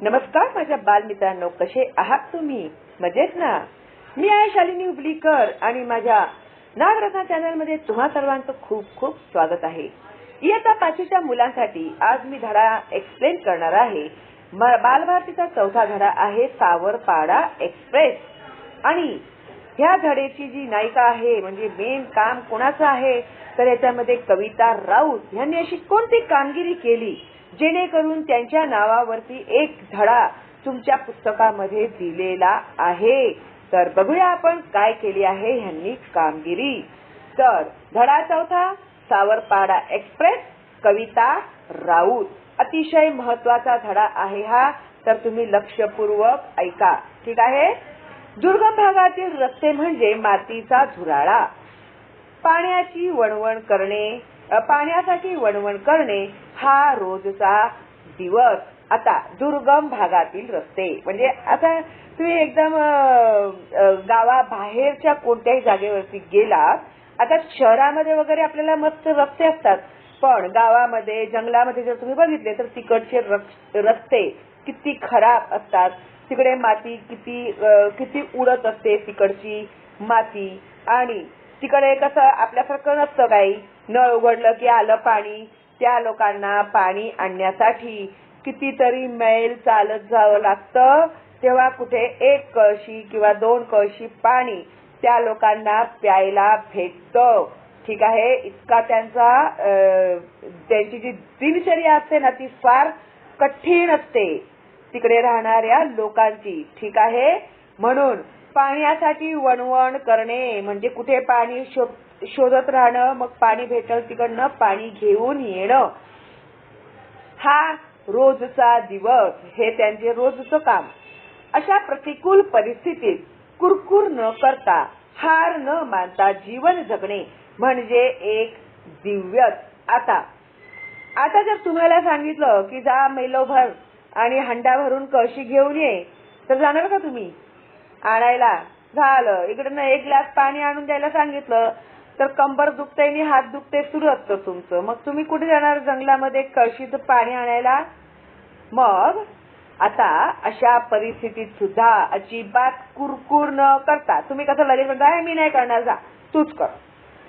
नमस्कार माझ्या बालमित्रांनो, कसे आहात तुम्ही? मजेत ना? मी आहे शालिनी हुबलीकर आणि माझ्या नागरत्ना चॅनल मध्ये तुम्हा सर्वांचं खूप खूप स्वागत आहे. इयत्ता 5वीच्या मुलांसाठी आज मी धडा एक्सप्लेन करणार आहे. बालभारतीचा चौथा धडा आहे सावरपाडा एक्सप्रेस. आणि ह्या धड्याची जी नायिका आहे म्हणजे मेन काम कोणाचं आहे तर याच्यामध्ये कविता राऊत यांनी अशी कोणती कामगिरी केली जेणेकरून त्यांच्या नावावरती एक धडा तुमच्या पुस्तकामध्ये दिलेला आहे. तर बघूया आपण काय केली आहे ह्यांनी कामगिरी. तर धडा चौथा सावरपाडा एक्सप्रेस, कविता राऊत. अतिशय महत्वाचा धडा आहे हा, तर तुम्ही लक्षपूर्वक ऐका. ठीक आहे. दुर्गम भागातील रस्ते म्हणजे मातीचा धुराळा. पाण्यासाठी वणवण करणे हा रोजचा दिवस. आता दुर्गम भागातील रस्ते म्हणजे आता तुम्ही एकदम गावाबाहेरच्या कोणत्याही जागेवरती गेलात. आता शहरामध्ये वगैरे आपल्याला मस्त रस्ते असतात, पण गावामध्ये जंगलामध्ये जर तुम्ही बघितले तर तिकडचे रस्ते किती खराब असतात. तिकडे माती किती उडत असते, तिकडची माती. आणि तिकडे कसं आपल्यासारखं नसतं काही, नळ उघडलं की आलं पाणी. त्या लोकांना पाणी आणण्यासाठी कितीतरी मैल चालत जावं लागतं. तेव्हा कुठे 1 कळशी किंवा 2 कळशी पाणी त्या लोकांना प्यायला भेटतं. ठीक आहे. इतका त्यांची जी दिनचर्या असते ना ती फार कठीण असते तिकडे राहणाऱ्या लोकांची. ठीक आहे. म्हणून पाण्यासाठी वणवण करणे म्हणजे कुठे पाणी शोधत राहणं, मग पाणी भेटल तिकडनं पाणी घेऊन येणं, हा रोजचा दिवस. हे त्यांचे रोजचं काम. अशा प्रतिकूल परिस्थितीत कुरकुर न करता, हार न मानता जीवन जगणे म्हणजे एक दिव्यच. आता जर तुम्हाला सांगितलं की जा मैलोभर आणि हंडा भरून कळशी घेऊन ये, तर जाणार का तुम्ही आणायला? झालं. इकडनं 1 ग्लास पाणी आणून द्यायला सांगितलं तर कंबर दुखते आणि हात दुखते सुरू असतं तुमचं. मग तुम्ही कुठे जाणार जंगलामध्ये कळशीचं पाणी आणायला? मग आता अशा परिस्थितीत सुद्धा अजिबात कुरकुर न करता, तुम्ही कसं लगेच म्हणता मी नाही करणार, जा तूच कर,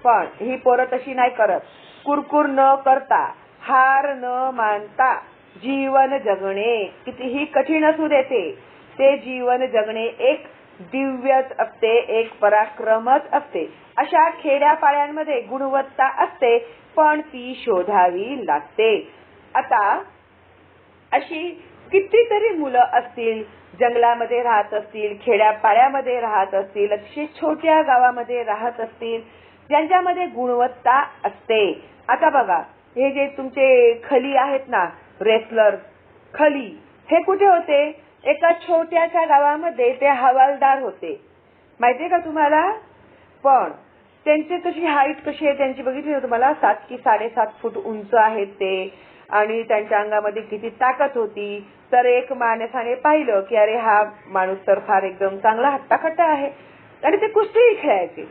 पण ही पोरं तशी नाही करत. कुरकुर न करता, हार न मानता जीवन जगणे कितीही कठीण असू देते, ते जीवन जगणे एक दिव्यच असते, एक पराक्रमच असते. अशा खेड्यापाड्यांमध्ये गुणवत्ता असते, पण ती शोधावी लागते. आता अशी कितीतरी मुलं असतील, जंगलामध्ये राहत असतील, खेड्यापाड्यामध्ये राहत असतील, अतिशय छोट्या गावामध्ये राहत असतील, ज्यांच्यामध्ये गुणवत्ता असते. आता बघा, हे जे तुमचे खली आहेत ना, रेसलर खली, हे कुठे होते? एका छोट्याशा गावामध्ये ते हवालदार होते. माहितीये का तुम्हाला? पण त्यांची कशी हाईट कशी आहे त्यांची बघितली ना तुम्हाला? 7 की 7.5 फूट उंच आहेत ते. आणि त्यांच्या अंगामध्ये किती ताकद होती. तर एक माणसाने पाहिलं की अरे हा माणूस तर फार एकदम चांगला हट्टाखट्टा आहे, आणि ते कुस्तीही खेळायचे.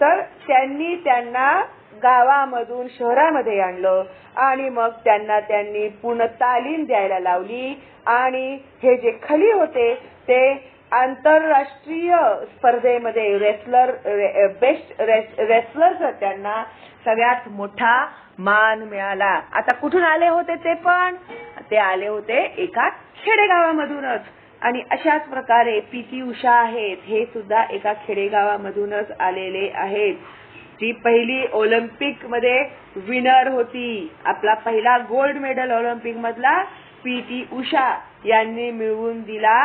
तर त्यांना गावामधून शहरामध्ये आणलं आणि मग त्यांनी पूर्ण तालीम द्यायला लावली. आणि हे जे खली होते ते आंतरराष्ट्रीय स्पर्धेमध्ये बेस्ट रेसलर त्यांना सगळ्यात मोठा मान मिळाला. आता कुठून आले होते ते आले होते एका खेडेगावामधूनच. आणि अशाच प्रकारे पी.टी. उषा आहेत, हे सुद्धा एका खेडेगावामधूनच आलेले आहेत. जी पहिली ऑलिम्पिक मध्ये विनर होती. आपला पहिला गोल्ड मेडल ऑलिम्पिक मधला पी.टी. उषा यांनी मिळवून दिला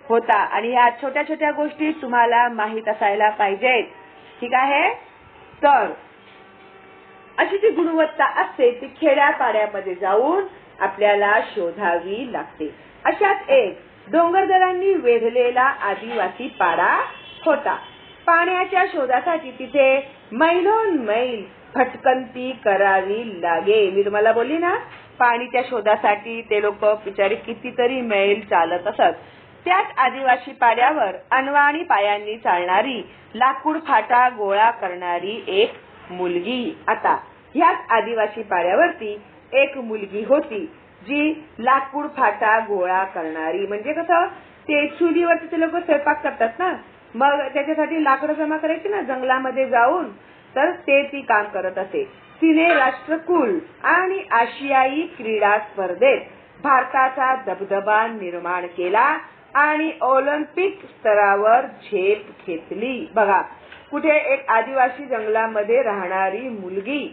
होता. आणि ह्या छोट्या छोट्या गोष्टी तुम्हाला माहित असायला पाहिजेत. ठीक आहे. तर अशी जी गुणवत्ता असते ती खेड्यापाड्यामध्ये जाऊन आपल्याला शोधावी लागते. अशात एक डोंगरदरांनी वेढलेला आदिवासी पाडा होता. पाण्याच्या शोधासाठी तिथे मैलोन मैल भटकंती करावी लागे. मी तुम्हाला बोलली ना, पाणीच्या शोधासाठी ते लोक बिचारे कितीतरी मैल चालत असत. त्याच आदिवासी पाड्यावर अनवाणी पायांनी चालणारी, लाकूड फाटा गोळा करणारी एक मुलगी. आता ह्याच आदिवासी पाड्यावरती एक मुलगी होती. जी लाकूड फाटा गोळा करणारी, म्हणजे कसं ते चुलीवरती ते लोक स्वयंपाक करतात ना, मग त्याच्यासाठी लाकडं जमा करायची ना जंगलामध्ये जाऊन, तर ते ती काम करत असे. तिने राष्ट्रकुल आणि आशियाई क्रीडा स्पर्धेत भारताचा दबदबा निर्माण केला आणि ऑलिम्पिक स्तरावर झेप घेतली. बघा, कुठे एक आदिवासी जंगलामध्ये राहणारी मुलगी,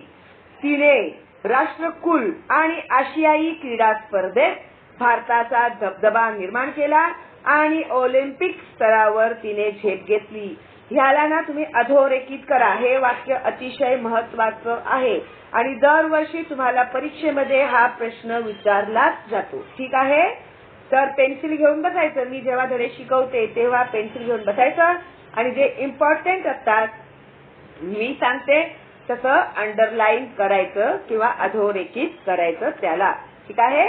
तिने राष्ट्रकुल आणि आशियाई क्रीडा स्पर्धेत भारताचा दबदबा निर्माण केला आणि ऑलिम्पिक स्तरावर तिने झेप घेतली. ह्याला ना तुम्ही अधोरेखित करा. हे वाक्य अतिशय महत्वाचं आहे आणि दरवर्षी तुम्हाला परीक्षेमध्ये हा प्रश्न विचारलाच जातो. ठीक आहे, तर पेन्सिल घेऊन बसायचं. मी जेव्हा धडे शिकवते तेव्हा पेन्सिल घेऊन बसायचं आणि जे इम्पॉर्टंट असतात मी सांगते तसं अंडरलाईन करायचं किंवा अधोरेखित करायचं त्याला. ठीक आहे.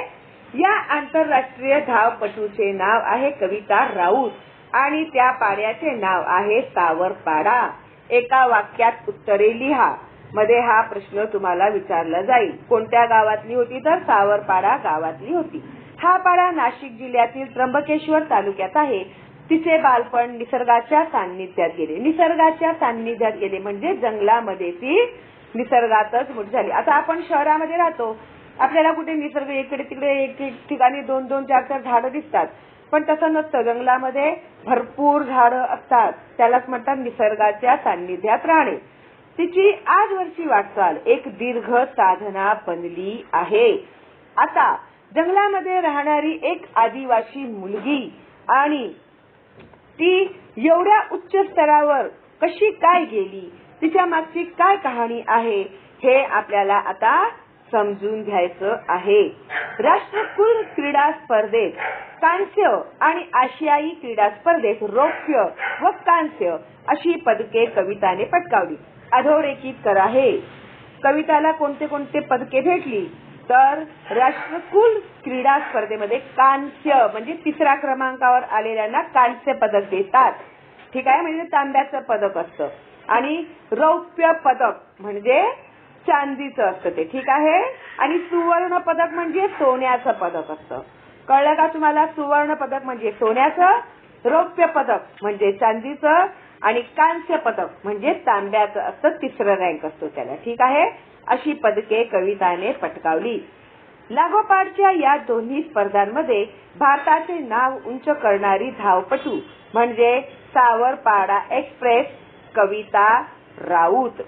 या आंतरराष्ट्रीय धावपटूचे नाव आहे कविता राऊत आणि त्या पाड्याचे नाव आहे सावरपाडा. एका वाक्यात उत्तरे लिहा. मध्ये हा प्रश्न तुम्हाला विचारला जाईल. कोणत्या गावातली होती, तर सावरपाडा गावातली होती. हा पाडा नाशिक जिल्ह्यातील त्र्यंबकेश्वर तालुक्यात आहे. तिचे बालपण निसर्गाच्या सान्निध्यात गेले. निसर्गाच्या सान्निध्यात गेले म्हणजे जंगलामध्ये ती निसर्गातच मोठी झाली. आता आपण शहरामध्ये राहतो, आपल्याला कुठे निसर्ग इकडे तिकडे एक ठिकाणी 2-2, 4-4 झाडं दिसतात, पण तसं नसतं. जंगलामध्ये भरपूर झाडं असतात. त्यालाच म्हणतात निसर्गाच्या सान्निध्यात राहणे. तिची आजवरची वाटचाल एक दीर्घ साधना बनली आहे. आता जंगलामध्ये राहणारी एक आदिवासी मुलगी आणि ती एवढ्या उच्च स्तरावर कशी काय गेली, तिच्या मागची काय कहाणी आहे, हे आपल्याला आता समजून घ्यायचं आहे. राष्ट्रकुल क्रीडा स्पर्धेत कांस्य आणि आशियाई क्रीडा स्पर्धेत रौप्य व कांस्य अशी पदके कविताने पटकावली. अधोरेखित करा. हे कविताला कोणते कोणते पदके भेटली, तर राष्ट्रकुल क्रीडा स्पर्धेमध्ये कांस्य म्हणजे 3ऱ्या क्रमांकावर आलेल्यांना कांस्य पदक देतात. ठीक आहे, म्हणजे तांब्याचं पदक असतं. आणि रौप्य पदक म्हणजे चांदीचं असतं ते. ठीक आहे. आणि सुवर्ण पदक म्हणजे सोन्याचं पदक असतं. कळलं का तुम्हाला? सुवर्ण पदक म्हणजे सोन्याचं, रौप्य पदक म्हणजे चांदीचं आणि कांस्य पदक म्हणजे तांब्याचं असतं. 3रा रँक असतो त्याला. ठीक आहे. अशी पदके कविताने पटकावली. लागोपाठच्या या दोन्ही स्पर्धांमध्ये भारताचे नाव उंच करणारी धावपटू म्हणजे सावरपाडा एक्सप्रेस कविता राऊत.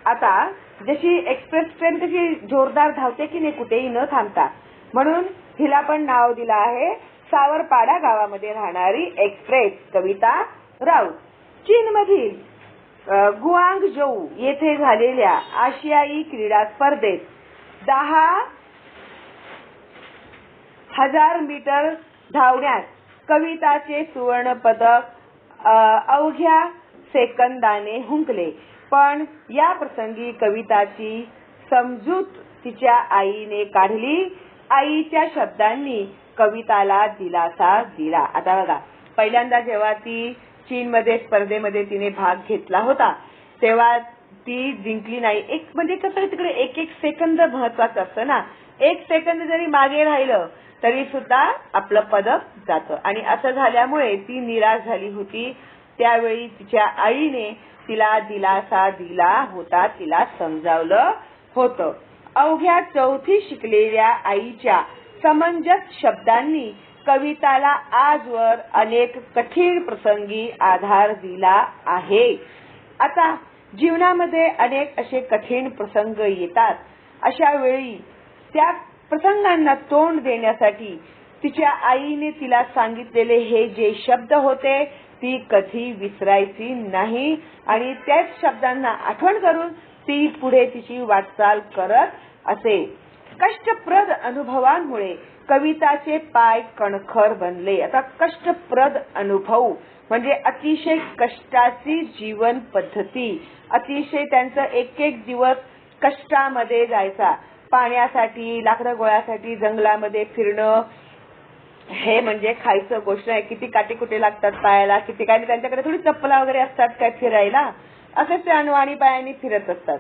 आता जशी एक्सप्रेस ट्रेन कशी जोरदार धावते की नाही कुठेही न थांबता, म्हणून हिला पण नाव दिलं आहे सावरपाडा गावामध्ये राहणारी एक्सप्रेस कविता राऊत. चीनमधील गुआंगझोऊ येथे झालेल्या आशियाई क्रीडा स्पर्धेत 10,000 मीटर धावण्यात कविताचे सुवर्ण पदक अवघ्या सेकंदाने हुंकले. पण या प्रसंगी कविताची समजूत तिच्या आईने काढली. आईच्या शब्दांनी कविताला दिलासा दिला. आता बघा, पहिल्यांदा जेव्हा ती चीनमध्ये स्पर्धेमध्ये तिने भाग घेतला होता तेव्हा ती जिंकली नाही. एक म्हणजे कसं तिकडे एक एक सेकंद महत्वाचं असतं ना. एक सेकंद जरी मागे राहिलं तरी सुद्धा आपलं पदक जातं. आणि असं झाल्यामुळे ती निराश झाली होती. त्यावेळी तिच्या आईने तिला दिलासा दिला होता, तिला समजावलं होतं. अवघ्या 4थी शिकलेल्या आईच्या समंजस शब्दांनी कविताला आजवर अनेक कठीण प्रसंगी आधार दिला आहे. आता जीवनामध्ये अनेक असे कठीण प्रसंग येतात. अशा वेळी त्या प्रसंगांना तोंड देण्यासाठी तिच्या आईने तिला सांगितलेले हे जे शब्द होते ती कधी विसरायची नाही आणि त्याच शब्दांना आठवण करून ती पुढे तिची वाटचाल करत असे. कष्टप्रद अनुभवांमुळे कविताचे पाय कणखर बनले. आता कष्टप्रद अनुभव म्हणजे अतिशय कष्टाची जीवन पद्धती. अतिशय त्यांचा एक एक दिवस कष्टामध्ये जायचा. पाण्यासाठी, लाकडं गोळ्यासाठी जंगलामध्ये फिरणं हे म्हणजे खायचं गोष्ट आहे. किती काटे कुठे लागतात पायाला, किती काय. त्यांच्याकडे थोडी चप्पला वगैरे असतात काय फिरायला, असेच ते अनवाणी पायाने फिरत असतात.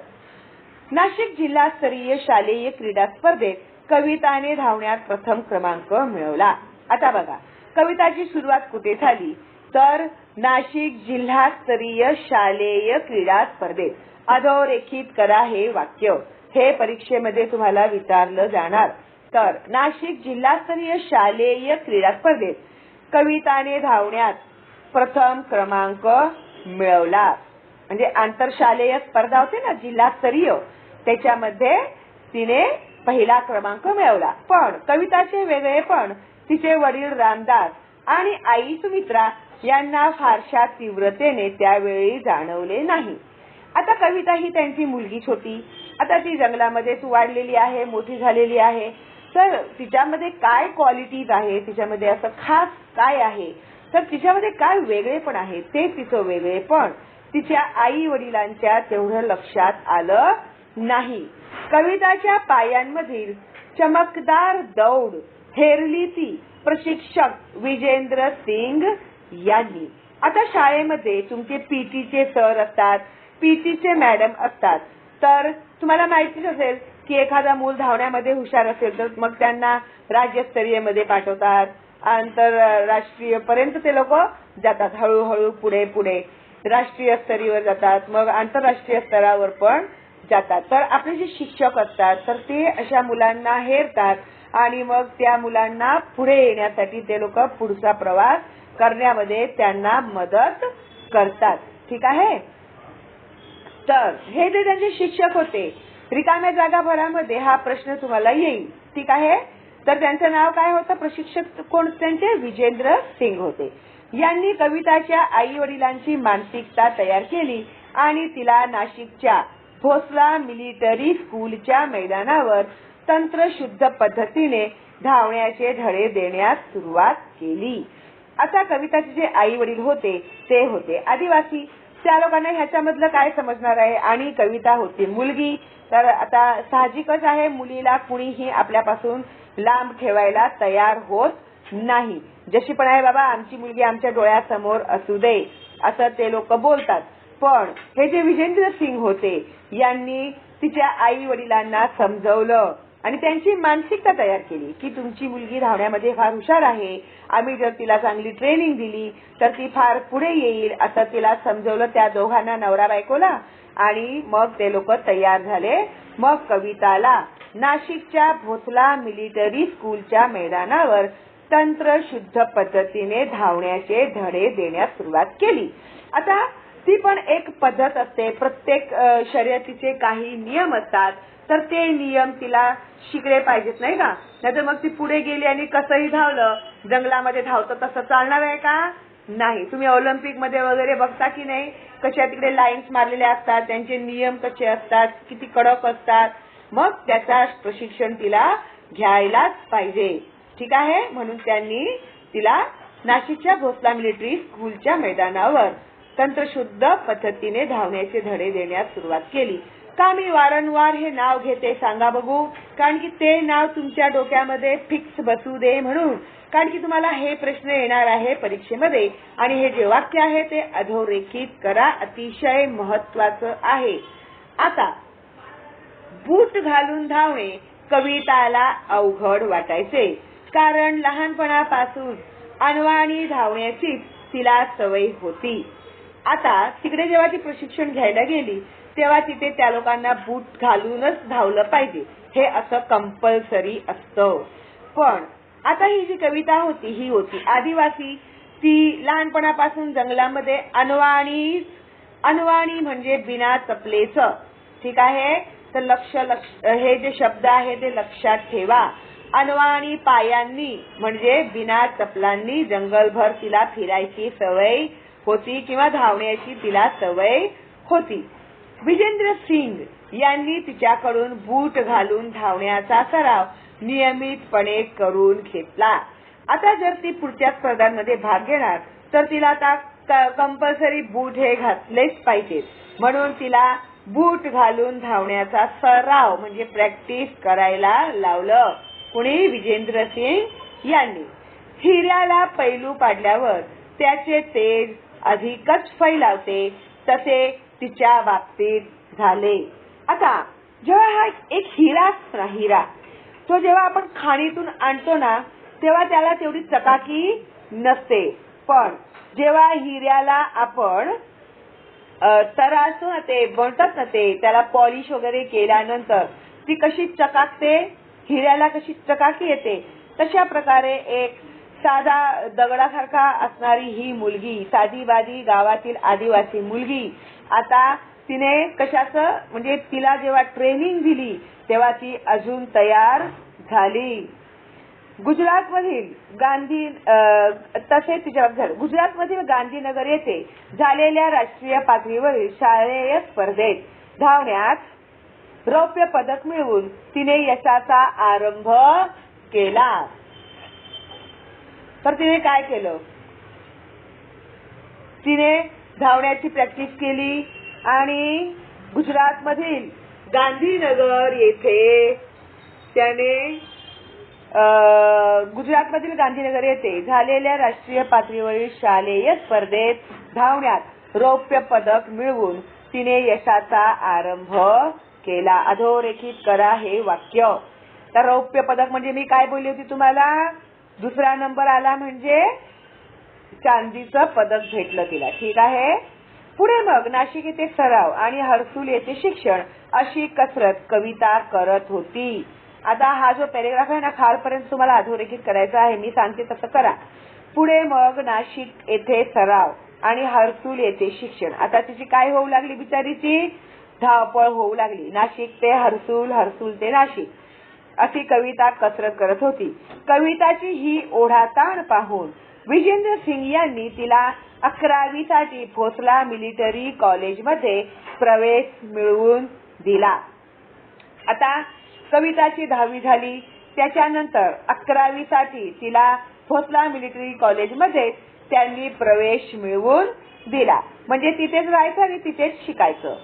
नाशिक जिल्हास्तरीय शालेय क्रीडा स्पर्धेत कविताने धावण्यात प्रथम क्रमांक मिळवला. आता बघा कविताची सुरुवात कुठे झाली तर नाशिक जिल्हास्तरीय शालेय क्रीडा स्पर्धेत. अधोरेखित करा हे वाक्य. हे परीक्षेमध्ये तुम्हाला विचारलं जाणार. तर नाशिक जिल्हास्तरीय शालेय क्रीडा स्पर्धेत कविताने धावण्यात प्रथम क्रमांक मिळवला. म्हणजे आंतरशालेय स्पर्धा होते ना जिल्हास्तरीय, त्याच्यामध्ये तिने पहिला क्रमांक मिळवला. पण कविताचे वेगळेपण तिचे वडील रामदास आणि आई सुमित्रा यांना फारशा तीव्रतेने त्यावेळी जाणवले नाही. आता कविता ही त्यांची मुलगीच होती. आता ती जंगलामध्येच वाढलेली आहे, मोठी झालेली आहे. तर तिच्यामध्ये काय क्वालिटीज आहे, तिच्यामध्ये असं खास काय आहे, तर तिच्यामध्ये काय वेगळेपण आहे, ते तिचं वेगळेपण तिच्या आई वडिलांच्या तेवढं लक्षात आलं नाही. कविताच्या पायांमधील चमकदार दौड हेरली ती प्रशिक्षक विजेंद्र सिंग यांनी. आता शाळेमध्ये तुमचे पीटीचे सर असतात, पीटीचे मॅडम असतात. तर तुम्हाला माहितीच असेल की एखादा मूल धावण्यामध्ये हुशार असेल तर मग त्यांना राज्यस्तरीय मध्ये पाठवतात, आंतरराष्ट्रीय पर्यंत ते लोक जातात. हळूहळू पुढे पुढे राष्ट्रीय स्तरीवर जातात, मग आंतरराष्ट्रीय स्तरावर पण जातात. तर आपले जे शिक्षक असतात तर ते अशा मुलांना हेरतात आणि मग त्या मुलांना पुढे येण्यासाठी ते लोक पुढचा प्रवास करण्यामध्ये त्यांना मदत करतात. ठीक आहे. तर हे जे त्यांचे शिक्षक होते, रिकाम्या जागा भरामध्ये हा प्रश्न तुम्हाला येईल. ठीक आहे. तर त्यांचं नाव काय होतं, प्रशिक्षक कोण त्यांचे, विजेंद्र सिंग होते. यांनी कविताच्या आई वडिलांची मानसिकता तयार केली आणि तिला नाशिकच्या भोसला मिलिटरी स्कूलच्या मैदानावर तंत्रशुद्ध पद्धतीने धावण्याचे धडे देण्यास सुरुवात केली. आता कविताचे जे आई वडील होते ते होते आदिवासी. त्या लोकांना ह्याच्यामधलं काय समजणार आहे. आणि कविता होती मुलगी, तर आता साहजिकच आहे मुलीला कुणीही आपल्यापासून लांब ठेवायला तयार होत नाही. जशी पण आहे बाबा आमची मुलगी आमच्या डोळ्यासमोर असू दे असं ते लोक बोलतात. पण हे जे विजेंद्र सिंग होते यांनी तिच्या आई वडिलांना समजवलं आणि त्यांची मानसिकता तयार केली की तुमची मुलगी धावण्यामध्ये फार हुशार आहे, आम्ही जर तिला चांगली ट्रेनिंग दिली तर ती फार पुढे येईल असं तिला समजवलं त्या दोघांना, नवरा बायकोला. आणि मग ते लोक तयार झाले. मग कविताला नाशिकच्या भोसला मिलिटरी स्कूलच्या मैदानावर तंत्रशुद्ध पद्धतीने धावण्याचे धडे देण्यास सुरुवात केली. आता ती पण एक पद्धत असते, प्रत्येक शर्यतीचे काही नियम असतात, तर ते नियम तिला शिकले पाहिजेत नाही का. नाहीतर मग ती पुढे गेली आणि कसंही धावलं, जंगलामध्ये धावतं तसं चालणार आहे का, नाही. तुम्ही ऑलिम्पिक मध्ये वगैरे बघता की नाही, कशा तिकडे लाईन्स मारलेल्या असतात, त्यांचे नियम कसे असतात, किती कडक असतात. मग त्याचा प्रशिक्षण तिला घ्यायलाच पाहिजे. ठीक आहे. म्हणून त्यांनी तिला नाशिकच्या भोसला मिलिटरी स्कूलच्या मैदानावर तंत्रशुद्ध पद्धतीने धावण्याचे धडे देण्यास सुरुवात केली. का मी वारंवार हे नाव घेते सांगा बघू, कारण की ते नाव तुमच्या डोक्यामध्ये फिक्स बसू दे म्हणून. कारण की तुम्हाला हे प्रश्न येणार आहे परीक्षेमध्ये आणि हे जे वाक्य आहे ते अधोरेखित करा, अतिशय महत्वाचं आहे. आता बूट घालून धावणे कविताला अवघड वाटायचे, कारण लहानपणापासून अनवाणी धावण्याची तिला सवय होती. आता तिकडे जेव्हा ती प्रशिक्षण घ्यायला गेली तेव्हा तिथे त्या लोकांना बूट घालूनच धावलं पाहिजे, हे असं कंपल्सरी असतं. पण आता ही जी कविता होती ही होती आदिवासी. ती लहानपणापासून जंगलामध्ये अनवाणी म्हणजे बिना चपलेचं. ठीक आहे. तर लक्ष हे जे शब्द आहे ते लक्षात ठेवा. अनवाणी पायांनी म्हणजे बिना चपलांनी जंगलभर तिला फिरायची सवय होती किंवा धावण्याची तिला सवय होती. विजेंद्र सिंग यांनी तिच्याकडून बूट घालून धावण्याचा सराव नियमितपणे करून घेतला. आता जर ती पुढच्या स्पर्धांमध्ये भाग घेणार तर तिला आता कंपल्सरी बूट हे घातलेच पाहिजेत. म्हणून तिला बूट घालून धावण्याचा सराव म्हणजे प्रॅक्टिस करायला लावलं. कुणी, विजेंद्र सिंग यांनी. हिऱ्याला पैलू पाडल्यावर त्याचे तेज अधिकच फैलावते, तसे तिच्या बाबतीत झाले. आता जेव्हा हा एक हिरा तो जेव्हा आपण खाणीतून आणतो ना तेव्हा त्याला तेवढी चकाकी नसते, पण जेव्हा हिऱ्याला आपण तरासतो ना, ते बनतात ना, ते त्याला पॉलिश वगैरे केल्यानंतर ती कशी चकाकते, हिऱ्याला कशी चकाकी येते, तशा प्रकारे एक साधा दगडासारखा असणारी ही मुलगी, साधीबाधी गावातील आदिवासी मुलगी, आता तिने कशाचं म्हणजे तिला जेव्हा ट्रेनिंग दिली तेव्हा ती अजून तयार झाली. गुजरातमधील गांधी तसेच गुजरातमधील गांधीनगर येथे झालेल्या राष्ट्रीय पातळीवरील शालेय स्पर्धेत धावण्यात रौप्य पदक मिळवून तिने यशाचा आरंभ केला. तर तिने काय केलं, तिने धावण्याची प्रॅक्टिस केली आणि गुजरातमधील गांधीनगर येथे झालेल्या राष्ट्रीय पातळीवरील शालेय स्पर्धेत धावण्यात रौप्य पदक मिळवून तिने यशाचा आरंभ केला. अधोरेखित करा हे वाक्य. तर रौप्य पदक म्हणजे मी काय बोलली होती तुम्हाला, दुसरा नंबर आला म्हणजे चांदीचं पदक भेटलं तिला. ठीक आहे. पुढे मग नाशिक येथे सराव आणि हर्सुल येथे शिक्षण अशी कसरत कविता करत होती. आता हा जो पॅरेग्राफ आहे ना, खालपर्यंत तुम्हाला अधोरेखित करायचा आहे, मी सांगते तसं करा. पुढे मग नाशिक येथे सराव आणि हर्सुल येथे शिक्षण. आता तिची काय होऊ लागली, बिचारीची धावपळ होऊ लागली. नाशिक ते हर्सुल, हर्सुल ते नाशिक अशी कविता कसरत करत होती. कविताची ही ओढाताण पाहून विजेंद्र सिंग यांनी तिला 11वी साठी भोसला मिलिटरी कॉलेजमध्ये प्रवेश मिळवून दिला. आता कविताची 10वी झाली, त्याच्यानंतर 11वी साठी तिला भोसला मिलिटरी कॉलेजमध्ये त्यांनी प्रवेश मिळवून दिला. म्हणजे तिथेच राहायचं आणि तिथेच शिकायचं.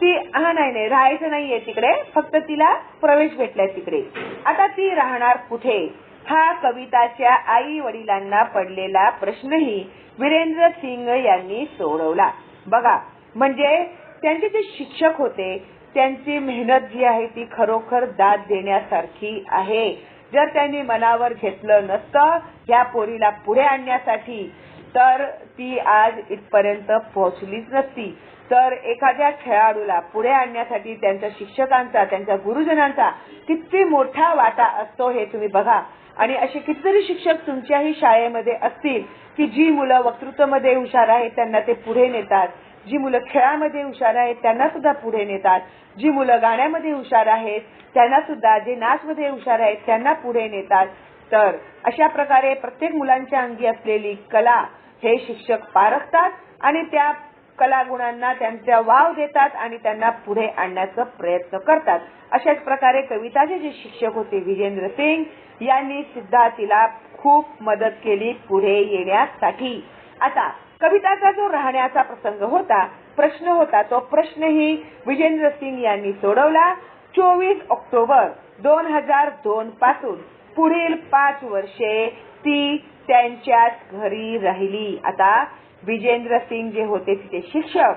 नाही राहायचं नाहीये तिकडे, फक्त तिला प्रवेश भेटलाय तिकडे. आता ती राहणार कुठे, हा कविताच्या आई वडिलांना पडलेला प्रश्नही वीरेंद्र सिंग यांनी सोडवला. बघा, म्हणजे त्यांचे जे शिक्षक होते त्यांची मेहनत जी आहे ती खरोखर दाद देण्यासारखी आहे. जर त्यांनी मनावर घेतलं नसतं ह्या पोरीला पुढे आणण्यासाठी तर ती आज इथपर्यंत पोहोचलीच नसती. तर एखाद्या खेळाडूला पुढे आणण्यासाठी त्यांच्या शिक्षकांचा, त्यांच्या गुरुजनांचा किती मोठा वाटा असतो हे तुम्ही बघा. आणि असे कितीतरी शिक्षक तुमच्याही शाळेमध्ये असतील की जी मुलं वक्तृत्वामध्ये हुशार आहेत त्यांना ते पुढे नेतात, जी मुलं खेळामध्ये हुशार आहेत त्यांना सुद्धा पुढे नेतात, जी मुलं गाण्यामध्ये हुशार आहेत त्यांना सुद्धा, जे नाचमध्ये हुशार आहेत त्यांना पुढे नेतात. तर अशा प्रकारे प्रत्येक मुलांच्या अंगी असलेली कला हे शिक्षक पारखतात आणि त्या कलागुणांना त्यांचा वाव देतात आणि त्यांना पुढे आणण्याचा प्रयत्न करतात. अशाच प्रकारे कविताचे जे शिक्षक होते विजेंद्र सिंग यांनी सुद्धा तिला खूप मदत केली पुढे येण्यासाठी. आता कविताचा जो राहण्याचा प्रसंग होता, प्रश्न होता, तो प्रश्नही विजेंद्र सिंग यांनी सोडवला. 24 ऑक्टोबर 2002 पासून पुढील 5 वर्षे ती त्यांच्याच घरी राहिली. आता विजेंद्र सिंग जे होते तिचे शिक्षक,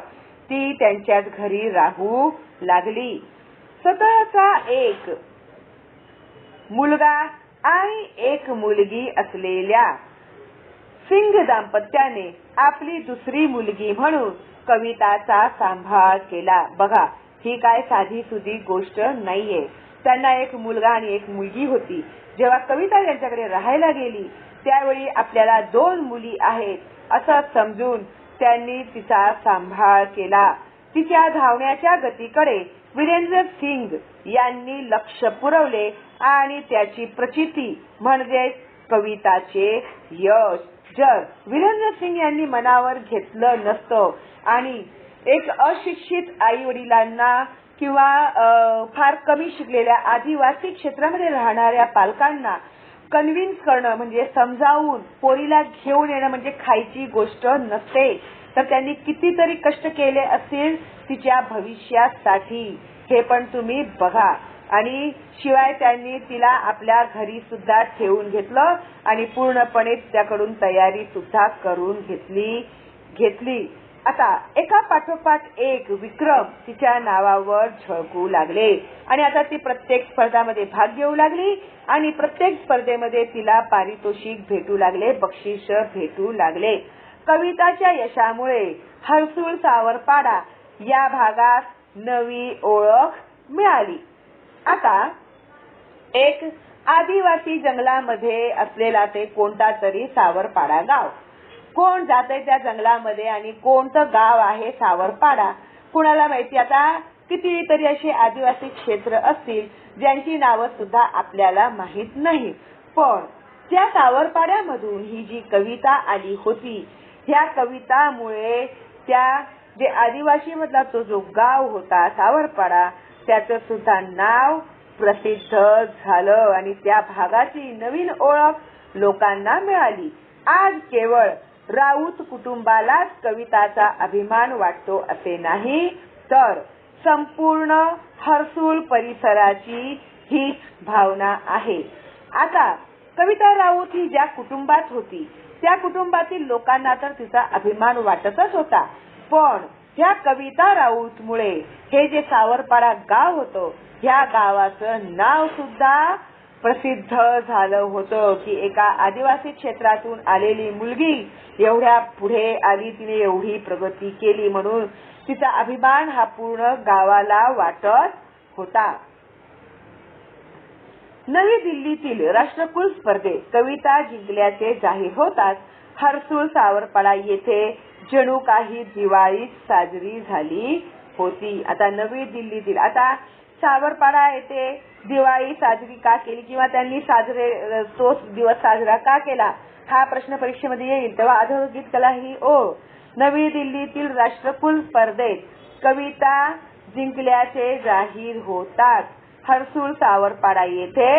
ती त्यांच्याच घरी राहू लागली. स्वतःचा एक मुलगा आणि एक मुलगी असलेल्या सिंग दाम्पत्याने आपली दुसरी मुलगी म्हणून कविताचा सांभाळ केला. बघा, ही काय साधी सुधी गोष्ट नाहीये. त्यांना एक मुलगा आणि एक मुलगी होती. जेव्हा कविता त्यांच्याकडे राहायला गेली त्यावेळी आपल्याला 2 मुली आहेत असं समजून त्यांनी तिचा सांभाळ केला. तिच्या धावण्याच्या गतीकडे वीरेंद्र सिंग यांनी लक्ष पुरवले आणि त्याची प्रचिती म्हणजे कविताचे यश जर वीरेंद्र सिंग यांनी मनावर घेतलं नसतं आणि एक अशिक्षित आई वडिलांना किंवा फार कमी शिकलेल्या आदिवासी क्षेत्रामध्ये राहणाऱ्या पालकांना कन्व्हिन्स करणं म्हणजे समजावून पोरीला घेऊन येणं म्हणजे खायची गोष्ट नसते. तर त्यांनी कितीतरी कष्ट केले असतील तिच्या भविष्यासाठी, हे पण तुम्ही बघा. आणि शिवाय त्यांनी तिला आपल्या घरी सुद्धा ठेवून घेतलं आणि पूर्णपणे त्याकडून तयारी सुद्धा करून घेतली. आता एका पाठोपाठ एक विक्रम तिच्या नावावर झळकू लागले आणि आता ती प्रत्येक स्पर्धामध्ये भाग घेऊ लागली आणि प्रत्येक स्पर्धेमध्ये तिला पारितोषिक भेटू लागले, बक्षीस भेटू लागले. कविताच्या यशामुळे हर्सुल सावरपाडा या भागात नवी ओळख मिळाली. आता एक आदिवासी जंगलामध्ये असलेला ते कोणता तरी सावरपाडा गाव. कोण जाते त्या जंगलामध्ये आणि कोणतं गाव आहे सावरपाडा कुणाला माहिती. आता कितीतरी असे आदिवासी क्षेत्र असतील ज्यांची नावं सुद्धा आपल्याला माहित नाही, पण त्या सावरपाड्यामधून ही जी कविता आली होती, ह्या कवितामुळे त्या जे आदिवासी मधला तो जो गाव होता सावरपाडा त्याचं सुद्धा नाव प्रसिद्ध झालं आणि त्या भागाची नवीन ओळख लोकांना मिळाली. आज केवळ राऊत कुटुंबालाच कविताचा अभिमान वाटतो असे नाही, तर संपूर्ण हर्सुल परिसराची हीच भावना आहे. आता कविता राऊत ही ज्या कुटुंबात होती त्या कुटुंबातील लोकांना तर तिचा अभिमान वाटतच होता, पण ह्या कविता राऊत मुळे हे जे सावरपाडा गाव होतं ह्या गावाचं नाव सुद्धा प्रसिद्ध झालं होतं की एका आदिवासी क्षेत्रातून आलेली मुलगी एवढ्या पुढे आली, तिने एवढी प्रगती केली, म्हणून तिचा अभिमान हा पूर्ण गावाला वाटत होता. नवी दिल्लीतील राष्ट्रकुल स्पर्धेत कविता जिंकल्याचे जाहीर होताच हर्सुल सावरपाडा येथे जणू काही दिवाळी साजरी झाली होती. आता नवी दिल्लीतील आता सावरपाडा येथे दिवाळी साजरी का केली किंवा त्यांनी तो दिवस साजरा का केला हा प्रश्न परीक्षेमध्ये येईल तेव्हा अधोरेखित कला ही ओळ. नवी दिल्लीतील राष्ट्रकुल स्पर्धेत कविता जिंकल्याचे जाहीर होतात हर्सुल सावरपाडा येथे